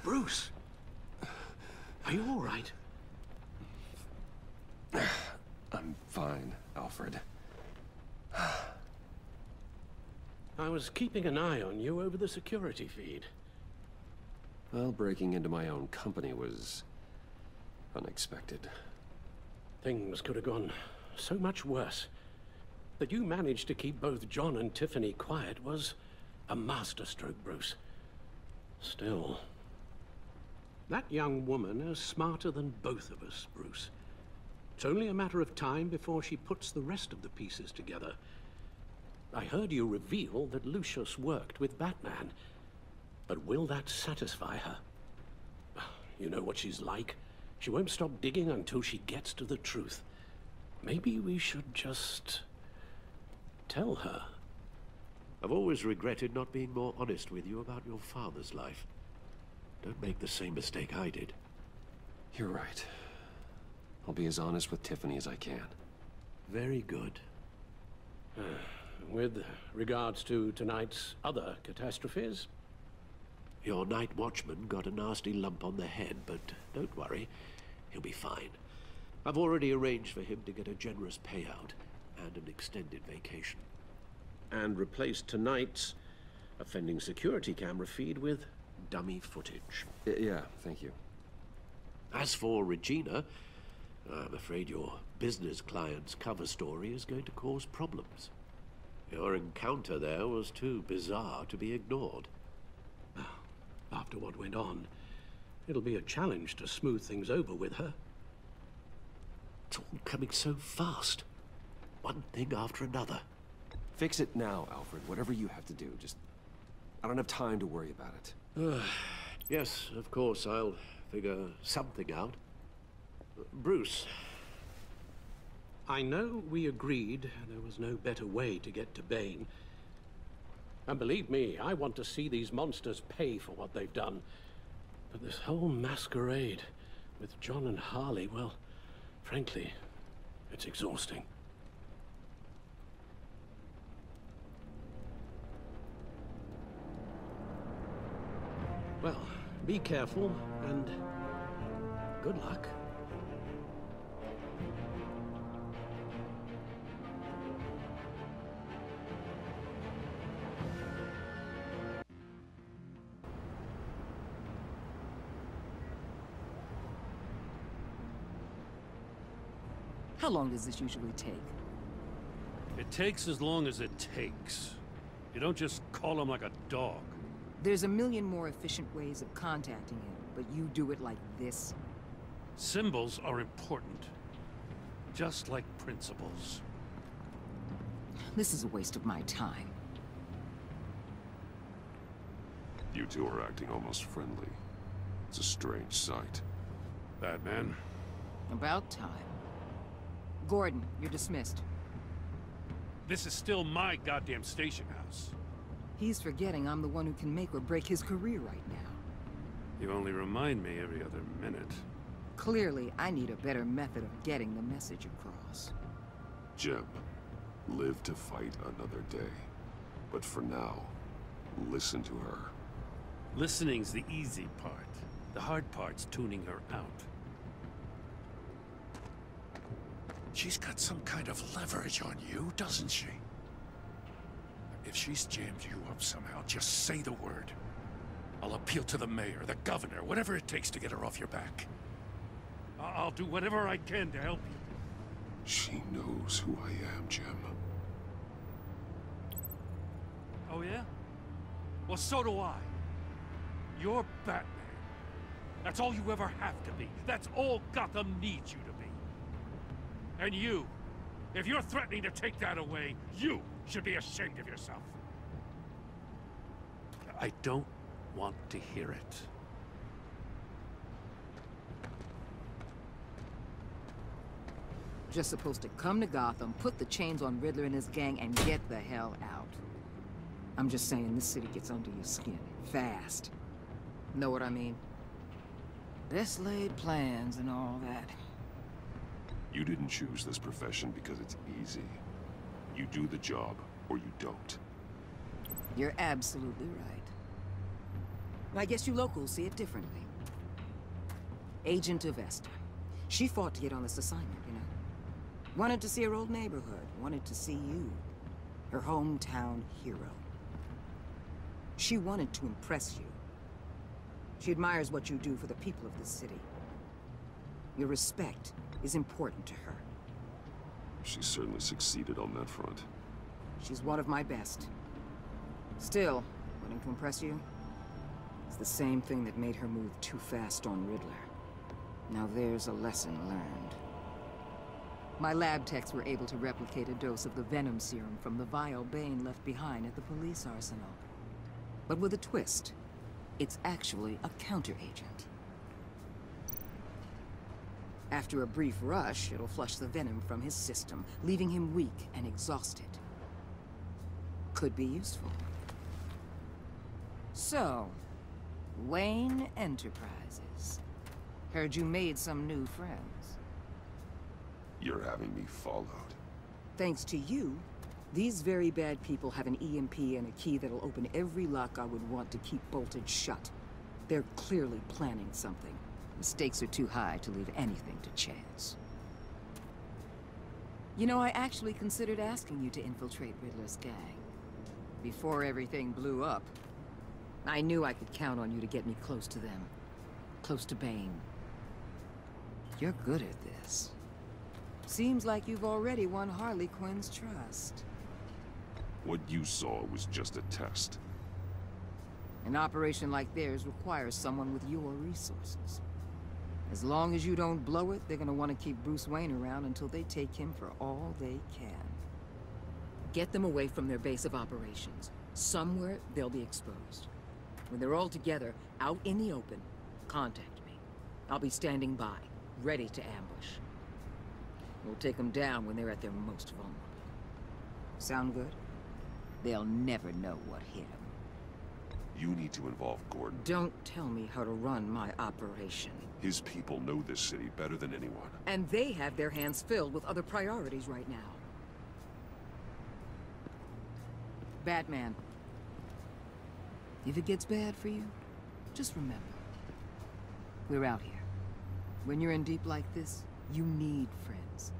Bruce! Are you all right? I'm fine, Alfred. I was keeping an eye on you over the security feed. Well, breaking into my own company was unexpected. Things could have gone so much worse. That you managed to keep both John and Tiffany quiet was a masterstroke, Bruce. Still, that young woman is smarter than both of us, Bruce. It's only a matter of time before she puts the rest of the pieces together. I heard you reveal that Lucius worked with Batman. But will that satisfy her? You know what she's like. She won't stop digging until she gets to the truth. Maybe we should just tell her. I've always regretted not being more honest with you about your father's life. Don't make the same mistake I did. You're right. I'll be as honest with Tiffany as I can. Very good. With regards to tonight's other catastrophes? Your night watchman got a nasty lump on the head, but don't worry. He'll be fine. I've already arranged for him to get a generous payout and an extended vacation. And replaced tonight's offending security camera feed with dummy footage. Yeah, thank you. As for Regina, I'm afraid your business client's cover story is going to cause problems. Your encounter there was too bizarre to be ignored. After what went on, it'll be a challenge to smooth things over with her. It's all coming so fast. One thing after another. Fix it now, Alfred. Whatever you have to do. Just... I don't have time to worry about it. Yes, of course, I'll figure something out. Bruce, I know we agreed there was no better way to get to Bane. And believe me, I want to see these monsters pay for what they've done. But this whole masquerade with John and Harley, well, frankly, it's exhausting. Well, be careful and good luck. How long does this usually take? It takes as long as it takes. You don't just call him like a dog. There's a million more efficient ways of contacting him, but you do it like this? Symbols are important. Just like principles. This is a waste of my time. You two are acting almost friendly. It's a strange sight. Batman. About time. Gordon, you're dismissed. This is still my goddamn station house. He's forgetting I'm the one who can make or break his career right now. You only remind me every other minute. Clearly, I need a better method of getting the message across. Jim, live to fight another day. But for now, listen to her. Listening's the easy part. The hard part's tuning her out. She's got some kind of leverage on you, doesn't she? If she's jammed you up somehow, just say the word. I'll appeal to the mayor, the governor, whatever it takes to get her off your back. I'll do whatever I can to help you. She knows who I am, Jim. Oh yeah? Well, so do I. You're Batman. That's all you ever have to be. That's all Gotham needs you to be. And you, if you're threatening to take that away, you should be ashamed of yourself. I don't want to hear it. Just supposed to come to Gotham, put the chains on Riddler and his gang, and get the hell out. I'm just saying, this city gets under your skin. Fast. Know what I mean? Best laid plans and all that. You didn't choose this profession because it's easy. You do the job, or you don't. You're absolutely right. I guess you locals see it differently. Agent Avesta. She fought to get on this assignment, you know? Wanted to see her old neighborhood. Wanted to see you. Her hometown hero. She wanted to impress you. She admires what you do for the people of this city. Your respect is important to her. She certainly succeeded on that front. She's one of my best. Still, wanting to impress you is the same thing that made her move too fast on Riddler. Now there's a lesson learned. My lab techs were able to replicate a dose of the venom serum from the vial Bane left behind at the police arsenal. But with a twist. It's actually a counter-agent. After a brief rush, it'll flush the venom from his system, leaving him weak and exhausted. Could be useful. So, Wayne Enterprises. Heard you made some new friends. You're having me followed. Thanks to you, these very bad people have an EMP and a key that'll open every lock I would want to keep bolted shut. They're clearly planning something. The stakes are too high to leave anything to chance. You know, I actually considered asking you to infiltrate Riddler's gang. Before everything blew up, I knew I could count on you to get me close to them. Close to Bane. You're good at this. Seems like you've already won Harley Quinn's trust. What you saw was just a test. An operation like theirs requires someone with your resources. As long as you don't blow it, they're gonna want to keep Bruce Wayne around until they take him for all they can. Get them away from their base of operations. Somewhere they'll be exposed. When they're all together, out in the open, contact me. I'll be standing by, ready to ambush. We'll take them down when they're at their most vulnerable. Sound good? They'll never know what hit them. You need to involve Gordon. Don't tell me how to run my operation. His people know this city better than anyone. And they have their hands filled with other priorities right now. Batman. If it gets bad for you, just remember. We're out here. When you're in deep like this, you need friends.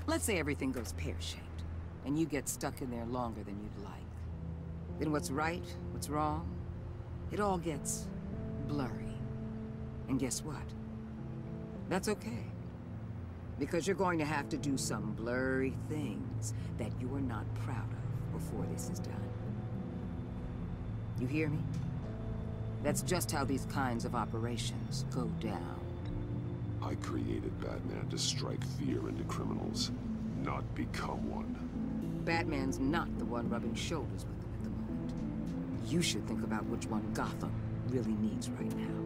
Let's say everything goes pear-shaped, and you get stuck in there longer than you'd like. Then what's right, what's wrong, it all gets blurry. And guess what? That's okay. Because you're going to have to do some blurry things that you're not proud of before this is done. You hear me? That's just how these kinds of operations go down. I created Batman to strike fear into criminals, not become one. Batman's not the one rubbing shoulders with them at the moment. You should think about which one Gotham really needs right now.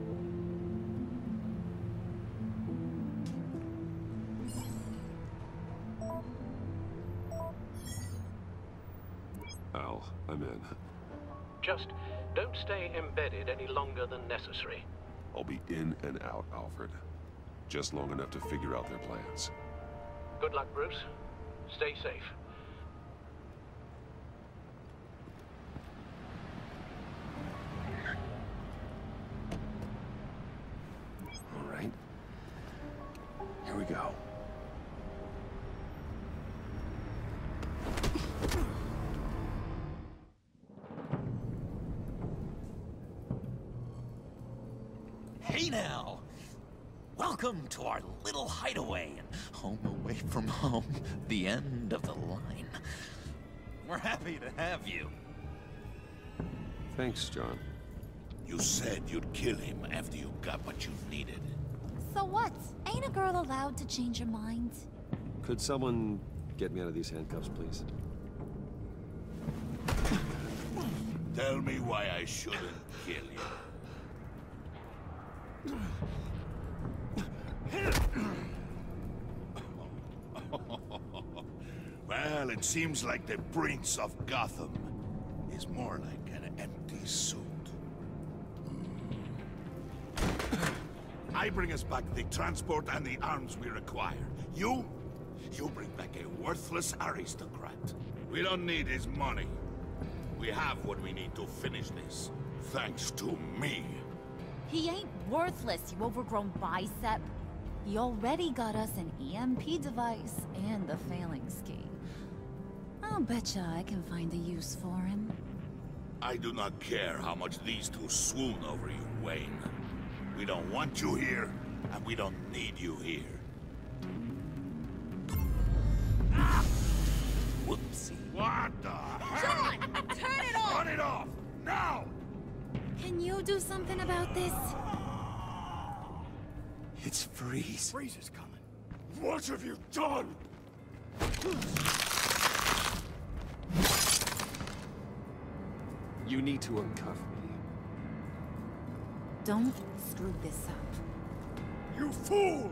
Al, I'm in. Just don't stay embedded any longer than necessary. I'll be in and out, Alfred. Just long enough to figure out their plans. Good luck, Bruce. Stay safe. All right. Here we go. Hey now! Welcome to our little hideaway and home away from home, the end of the line. We're happy to have you. Thanks, John. You said you'd kill him after you got what you needed. So what? Ain't a girl allowed to change her mind? Could someone get me out of these handcuffs, please? Tell me why I shouldn't kill you. Well, it seems like the Prince of Gotham is more like an empty suit. I bring us back the transport and the arms we require. You bring back a worthless aristocrat. We don't need his money. We have what we need to finish this. thanks to me. He ain't worthless, you overgrown bicep. He already got us an EMP device and the phalanx key. I'll betcha I can find a use for him. I do not care how much these two swoon over you, Wayne. We don't want you here, and we don't need you here. Ah! Whoopsie. What the hell? John! Turn it off! Turn it off! Now! Can you do something about this? It's Freeze. Freeze is coming. What have you done? You need to uncuff me. Don't screw this up. You fool!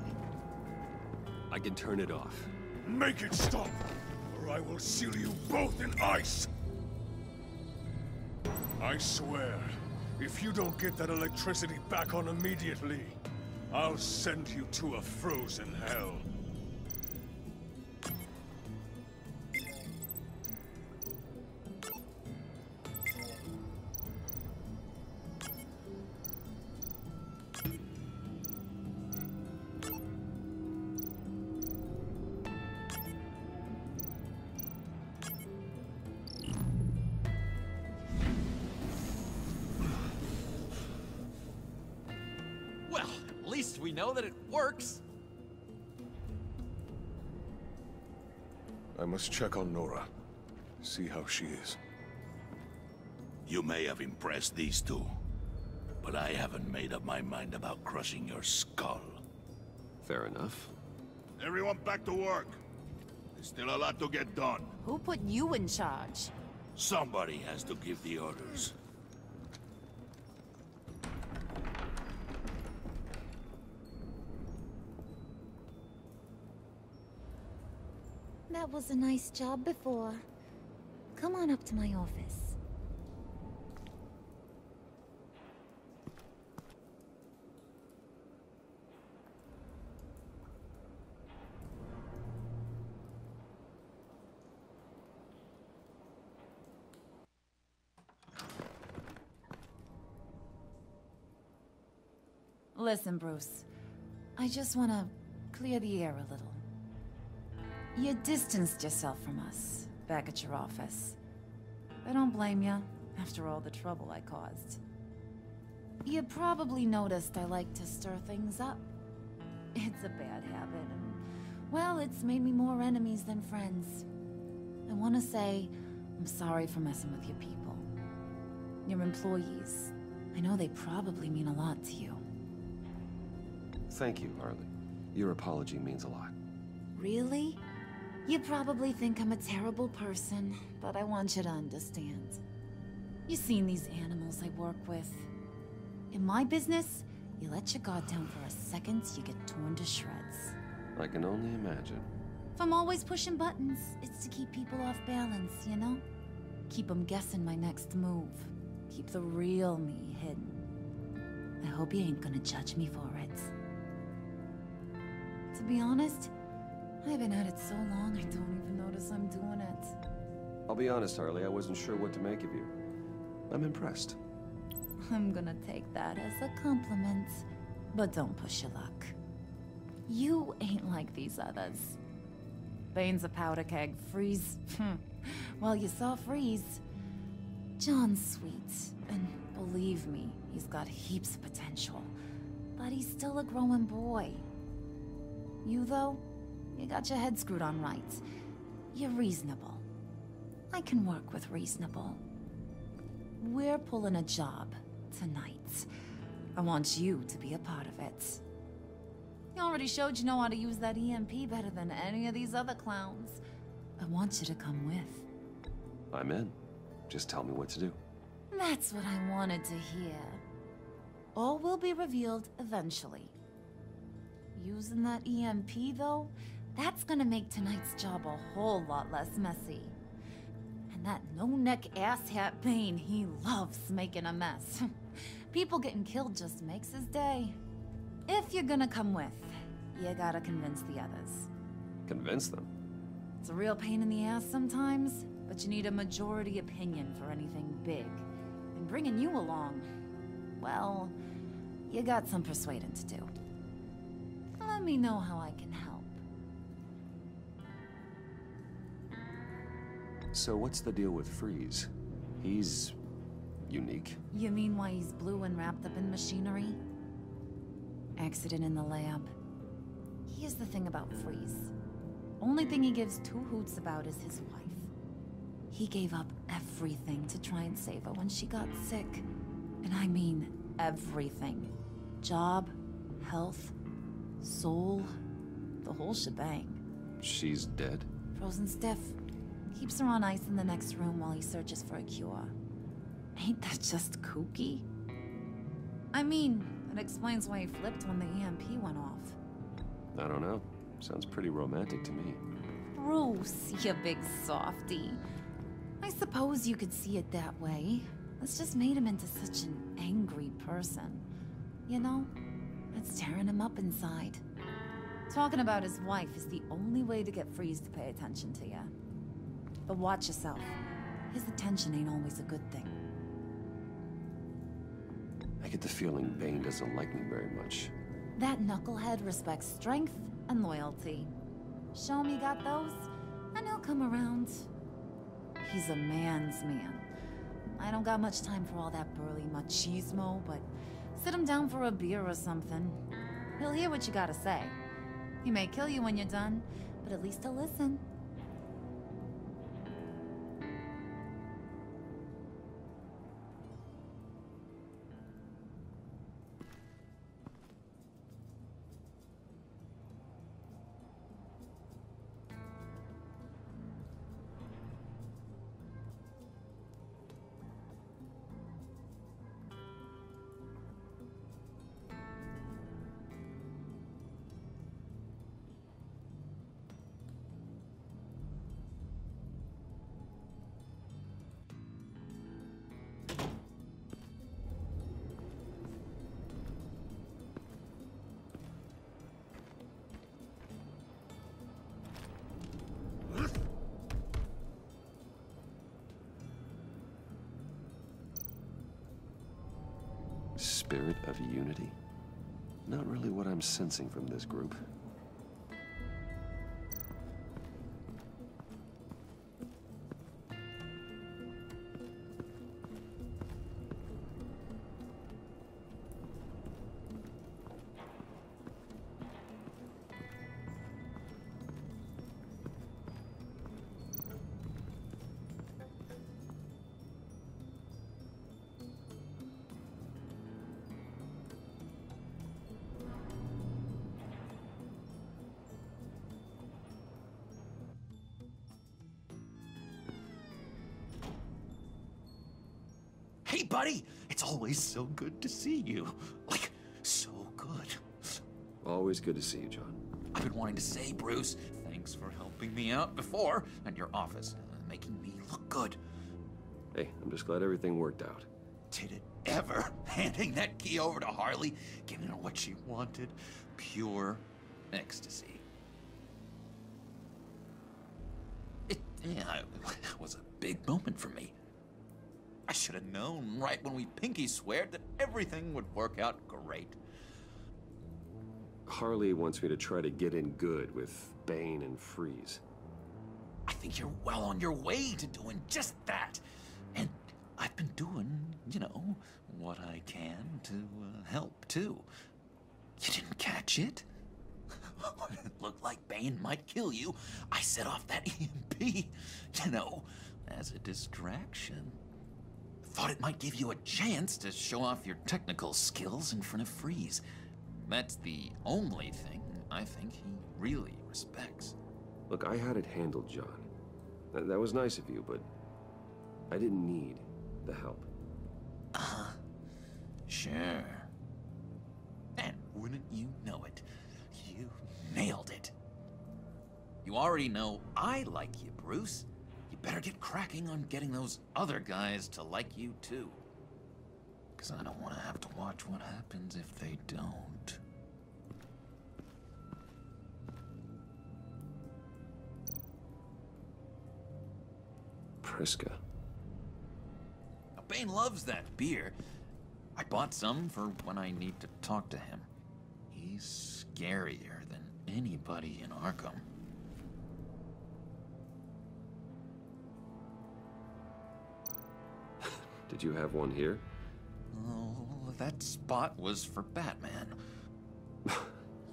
I can turn it off. Make it stop, or I will seal you both in ice! I swear, if you don't get that electricity back on immediately, I'll send you to a frozen hell. Well, at least we know that it works. I must check on Nora. See how she is. You may have impressed these two, but I haven't made up my mind about crushing your skull. Fair enough. Everyone back to work. There's still a lot to get done. Who put you in charge? Somebody has to give the orders. That was a nice job before. Come on up to my office. Listen, Bruce. I just want to clear the air a little. You distanced yourself from us, back at your office. I don't blame you, after all the trouble I caused. You probably noticed I like to stir things up. It's a bad habit, and, well, it's made me more enemies than friends. I want to say, I'm sorry for messing with your people. Your employees. I know they probably mean a lot to you. Thank you, Harley. Your apology means a lot. Really? You probably think I'm a terrible person, but I want you to understand. You've seen these animals I work with. In my business, you let your guard down for a second, you get torn to shreds. I can only imagine. If I'm always pushing buttons, it's to keep people off balance, you know? Keep them guessing my next move. Keep the real me hidden. I hope you ain't gonna judge me for it. To be honest, I've been at it so long I don't even notice I'm doing it. I'll be honest, Harley, I wasn't sure what to make of you. I'm impressed. I'm gonna take that as a compliment. But don't push your luck. You ain't like these others. Bane's a powder keg, Freeze. Well, you saw Freeze. John's sweet, and believe me, he's got heaps of potential. But he's still a growing boy. You, though, you got your head screwed on right. You're reasonable. I can work with reasonable. We're pulling a job tonight. I want you to be a part of it. You already showed you know how to use that EMP better than any of these other clowns. I want you to come with. I'm in. Just tell me what to do. That's what I wanted to hear. All will be revealed eventually. Using that EMP, though, that's gonna make tonight's job a whole lot less messy. And that no-neck asshat Bane, he loves making a mess. People getting killed just makes his day. If you're gonna come with, you gotta convince the others. Convince them? It's a real pain in the ass sometimes, but you need a majority opinion for anything big. And bringing you along, well, you got some persuading to do. Let me know how I can help. So what's the deal with Freeze? He's... unique. You mean why he's blue and wrapped up in machinery? Accident in the lab. Here's the thing about Freeze. Only thing he gives two hoots about is his wife. He gave up everything to try and save her when she got sick. And I mean everything. Job, health, soul, the whole shebang. She's dead? Frozen stiff. Keeps her on ice in the next room while he searches for a cure. Ain't that just kooky? I mean, it explains why he flipped when the EMP went off. I don't know. Sounds pretty romantic to me. Bruce, you big softy. I suppose you could see it that way. It's just made him into such an angry person. You know? It's tearing him up inside. Talking about his wife is the only way to get Freeze to pay attention to you. But watch yourself. His attention ain't always a good thing. I get the feeling Bane doesn't like me very much. That knucklehead respects strength and loyalty. Show him you got those, and he'll come around. He's a man's man. I don't got much time for all that burly machismo, but sit him down for a beer or something. He'll hear what you gotta say. He may kill you when you're done, but at least he'll listen. Spirit of unity? Not really what I'm sensing from this group. Hey, buddy! It's always so good to see you. Like, so good. Always good to see you, John. I've been wanting to say, Bruce, thanks for helping me out before, and your office, making me look good. Hey, I'm just glad everything worked out. Did it ever? Handing that key over to Harley, giving her what she wanted. Pure ecstasy. It was a big moment for me. I should have known right when we pinky sweared that everything would work out great. Harley wants me to try to get in good with Bane and Freeze. I think you're well on your way to doing just that. And I've been doing, you know, what I can to help, too. You didn't catch it? When it looked like Bane might kill you, I set off that EMP, you know, as a distraction. Thought it might give you a chance to show off your technical skills in front of Freeze. That's the only thing I think he really respects. Look, I had it handled, John. That was nice of you, but I didn't need the help. Sure. And wouldn't you know it, you nailed it. You already know I like you, Bruce. You better get cracking on getting those other guys to like you too. 'Cause I don't want to have to watch what happens if they don't. Priska. Bane loves that beer. I bought some for when I need to talk to him. He's scarier than anybody in Arkham. Did you have one here? Oh, that spot was for Batman.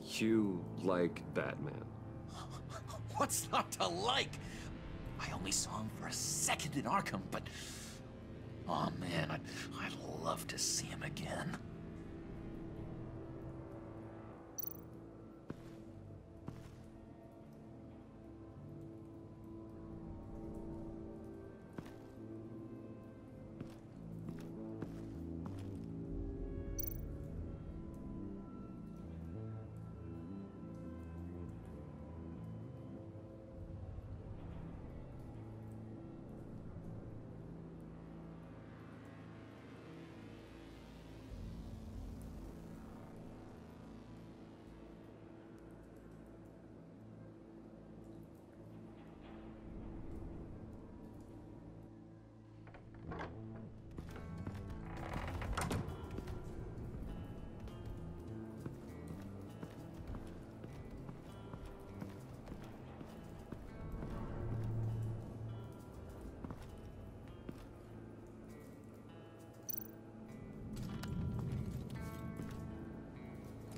You like Batman? What's not to like? I only saw him for a second in Arkham, but... oh man, I'd love to see him again.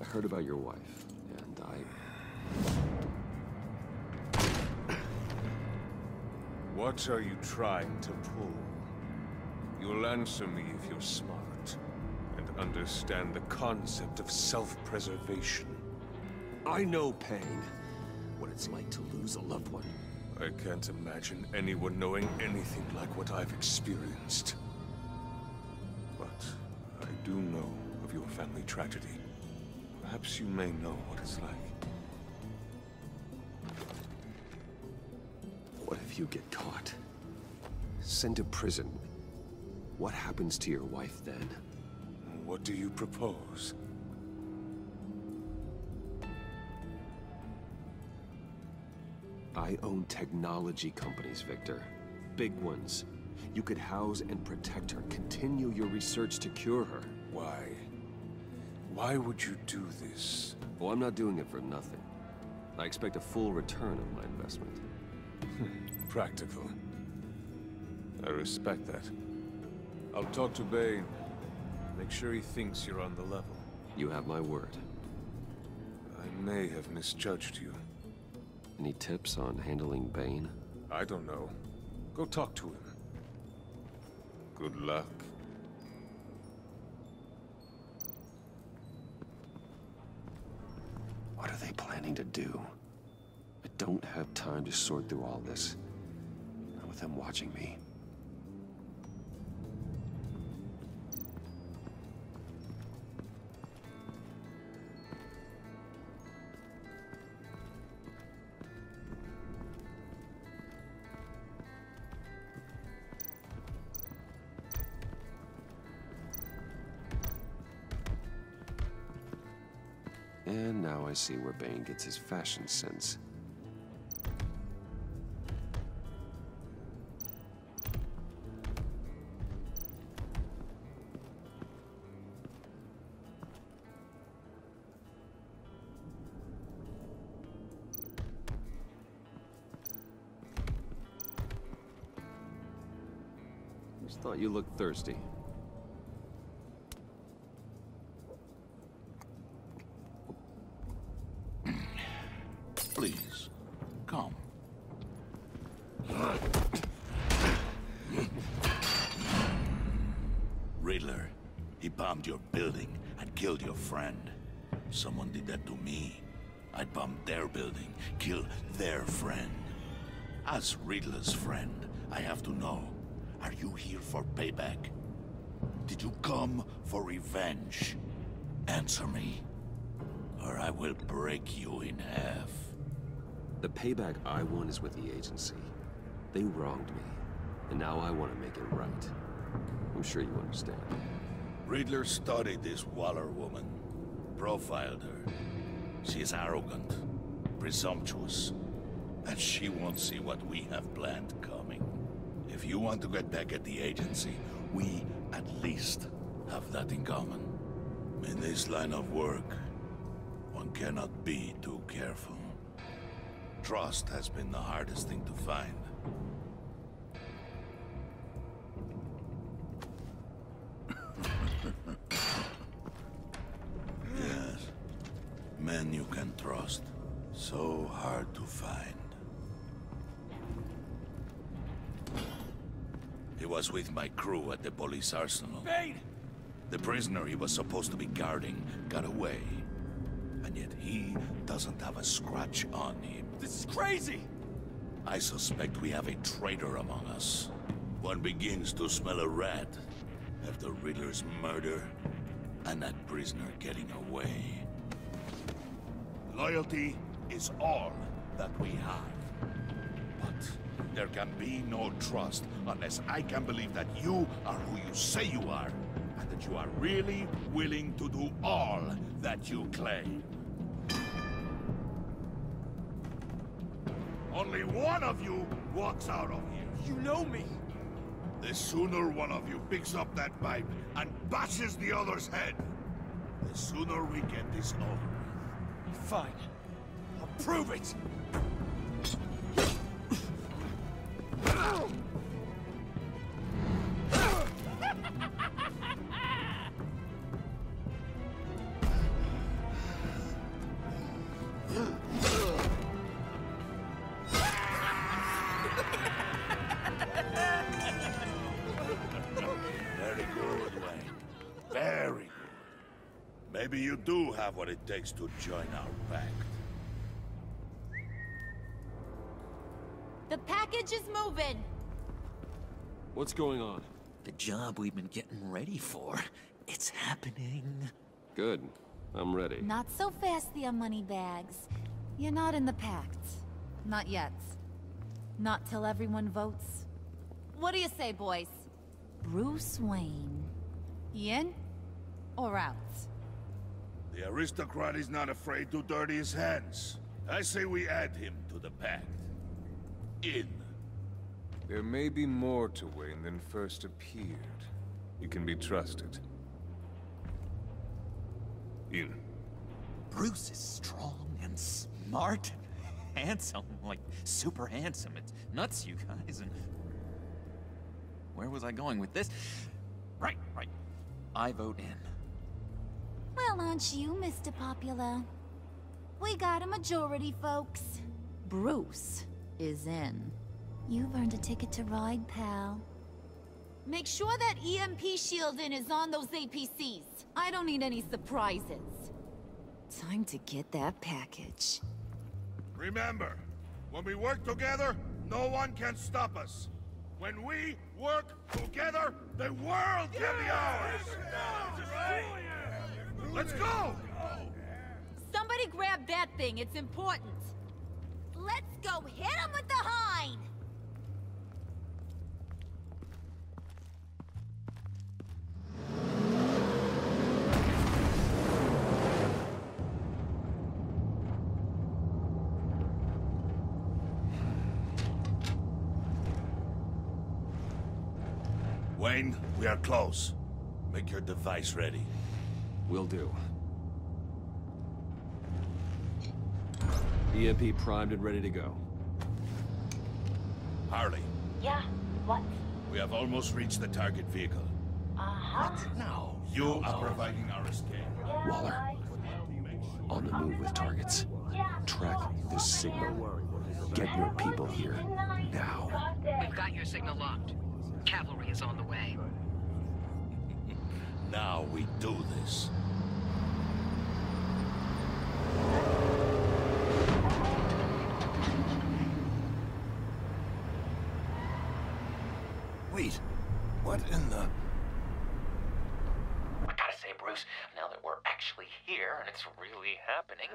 I heard about your wife, and What are you trying to pull? You'll answer me if you're smart, and understand the concept of self-preservation. I know pain. What it's like to lose a loved one. I can't imagine anyone knowing anything like what I've experienced. But I do know of your family tragedy. Perhaps you may know what it's like. What if you get caught? Sent to prison. What happens to your wife then? What do you propose? I own technology companies, Victor. Big ones. You could house and protect her. Continue your research to cure her. Why? Why would you do this? Oh, I'm not doing it for nothing. I expect a full return on my investment. Practical. I respect that. I'll talk to Bane. Make sure he thinks you're on the level. You have my word. I may have misjudged you. Any tips on handling Bane? I don't know. Go talk to him. Good luck. What are they planning to do? I don't have time to sort through all this. Not with them watching me. And now I see where Bane gets his fashion sense. Just thought you looked thirsty. Please, come. Riddler, he bombed your building and killed your friend. Someone did that to me. I bombed their building, killed their friend. As Riddler's friend, I have to know, are you here for payback? Did you come for revenge? Answer me, or I will break you in half. The payback I want is with the agency. They wronged me, and now I want to make it right. I'm sure you understand. Riddler studied this Waller woman, profiled her. She is arrogant, presumptuous, and she won't see what we have planned coming. If you want to get back at the agency, We, at least, have that in common. In this line of work, one cannot be too careful. Trust has been the hardest thing to find. Yes. Men you can trust. So hard to find. He was with my crew at the police arsenal. Bane! The prisoner he was supposed to be guarding got away. And yet he doesn't have a scratch on him. This is crazy! I suspect we have a traitor among us. One begins to smell a rat after Riddler's murder and that prisoner getting away. Loyalty is all that we have. But there can be no trust unless I can believe that you are who you say you are, and that you are really willing to do all that you claim. Only one of you walks out of here. You know me! The sooner one of you picks up that pipe and bashes the other's head, the sooner we get this over. Fine. I'll prove it! Very good, Wayne. Very good. Maybe you do have what it takes to join our pact. The package is moving! What's going on? The job we've been getting ready for. It's happening. Good. I'm ready. Not so fast, the Moneybags. You're not in the pact. Not yet. Not till everyone votes. What do you say, boys? Bruce Wayne. In or out? The aristocrat is not afraid to dirty his hands. I say we add him to the pact. In. There may be more to Wayne than first appeared. You can be trusted. In. Bruce is strong and smart and handsome. Like, super handsome. It's nuts, you guys. And where was I going with this? Right. I vote in. Well, aren't you, Mr. Popular? We got a majority, folks. Bruce is in. You've earned a ticket to ride, pal. Make sure that EMP shielding is on those APCs. I don't need any surprises. Time to get that package. Remember, when we work together, no one can stop us. When we work together, the world can be ours! Let's go! Somebody grab that thing, it's important. Let's go hit him with the hind! Wayne, we are close. Make your device ready. Will do. EMP primed and ready to go. Harley. Yeah, what? We have almost reached the target vehicle. Uh-huh. No. You are providing our escape. Yeah, Waller. right. On the move with targets. Track this signal. Get your people here. Now. We've got your signal locked. Cavalry is on the way. Now we do this. Wait, what in the... I gotta say, Bruce, now that we're actually here and it's really happening,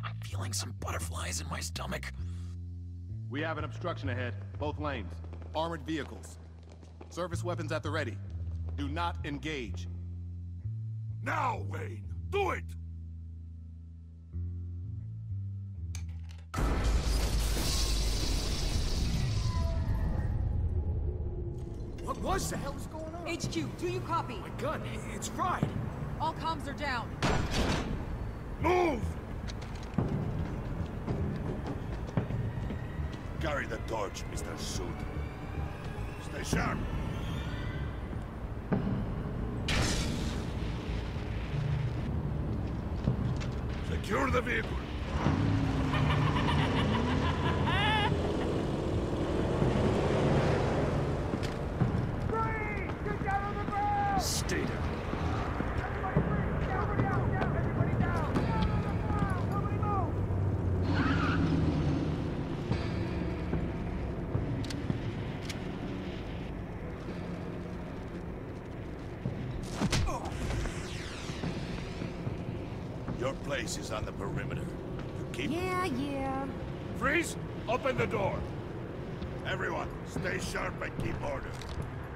I'm feeling some butterflies in my stomach. We have an obstruction ahead, both lanes. Armored vehicles. Service weapons at the ready. Do not engage. Now, Wayne! Do it! What was that? What the hell is going on? HQ, do you copy? My gun, it's fried. All comms are down. Move! Carry the torch, Mr. Suit. Stay sharp. Secure the vehicle. Stay down. Your place is on the perimeter. You keep... Yeah. Freeze! Open the door! Everyone, stay sharp and keep order.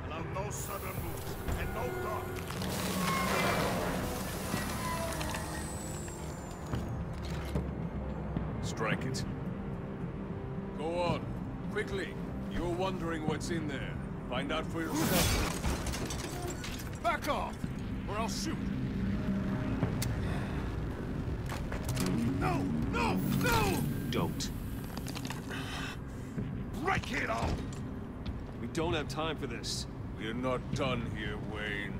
Allow no sudden moves, and no talk. Strike it. Go on. Quickly. You're wondering what's in there. Find out for yourself. Back off, or I'll shoot. No! No! No! Don't. Break it all! We don't have time for this. We're not done here, Wayne.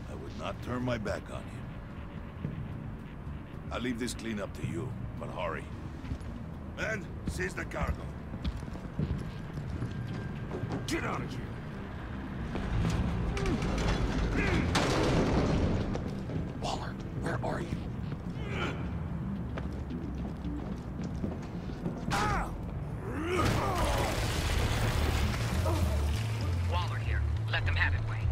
I would not turn my back on you. I'll leave this cleanup to you, but hurry. Men, seize the cargo. Get out of here! Waller, where are you? Waller here. Let them have it, Wayne.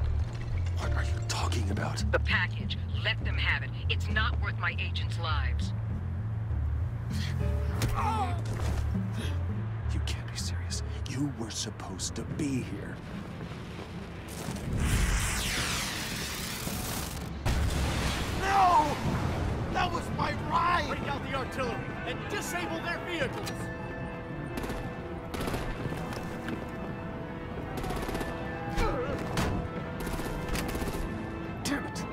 What are you talking about? The package. Let them have it. It's not worth my agents' lives. You can't be serious. You were supposed to be here. No! That was my ride! Break out the artillery and disable their vehicles! Damn it!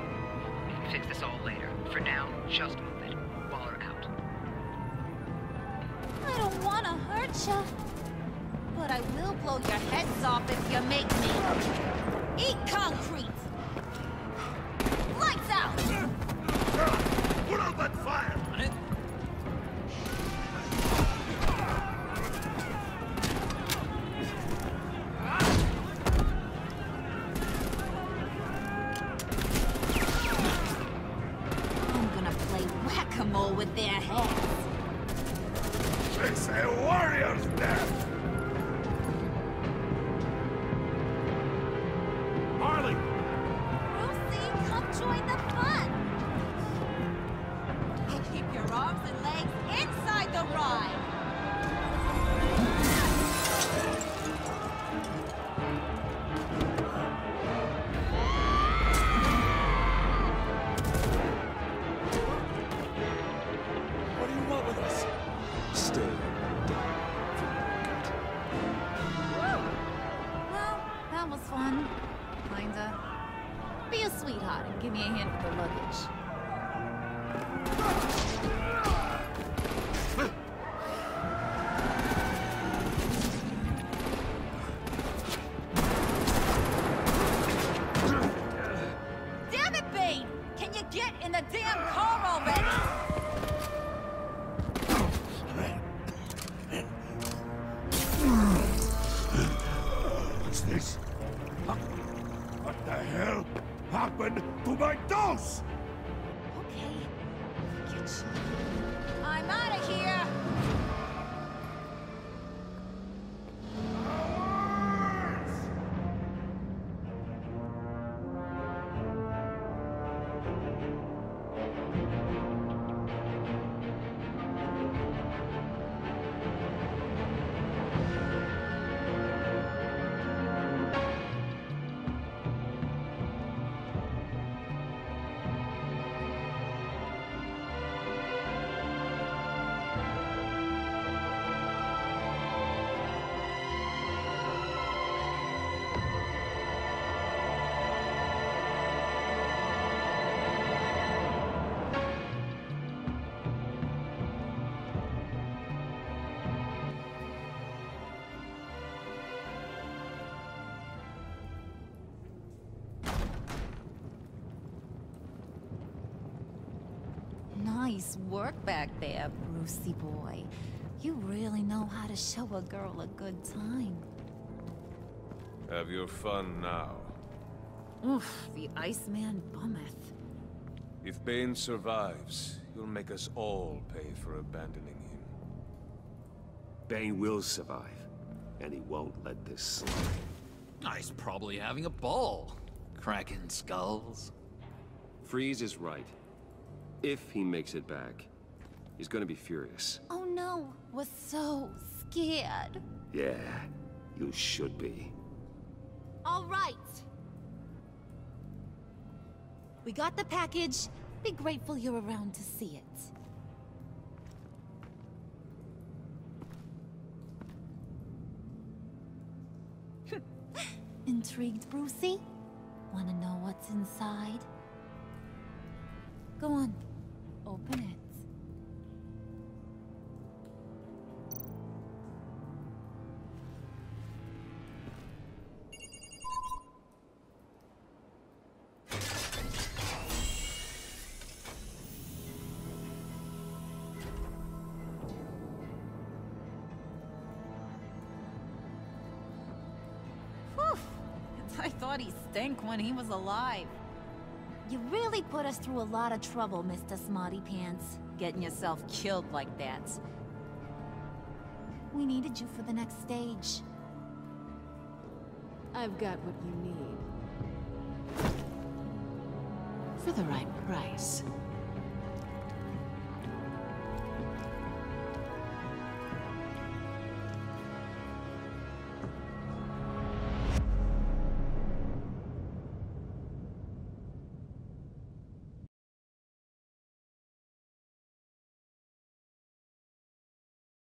Fix this all later. For now, just move it. Waller out. I don't want to hurt you, but I will blow your heads off if you make me. Eat concrete! Lights out! Put out that fire! I'm gonna play whack-a-mole with their heads. It's a warrior's death! Harley! Lucy, come join the fun! Keep your arms and legs inside the ride! What do you want with us? Stay. Well, that was fun. Kinda. Be a sweetheart and give me a hand with the luggage. Damn it, Bane! Can you get in the damn car already? What's this? What the hell happened to my dose? Okay. Get you. I'm out of here! Nice work back there, Brucey boy. You really know how to show a girl a good time. Have your fun now. Oof, the Iceman bummeth. If Bane survives, you'll make us all pay for abandoning him. Bane will survive, and he won't let this slide. He's probably having a ball. Cracking skulls. Freeze is right. If he makes it back, he's gonna be furious. Oh no, was so scared. Yeah, you should be. All right. We got the package. Be grateful you're around to see it. Intrigued, Brucey? Wanna know what's inside? Go on, open it. I thought he stank when he was alive. You really put us through a lot of trouble, Mr. Smarty Pants. Getting yourself killed like that. We needed you for the next stage. I've got what you need. For the right price.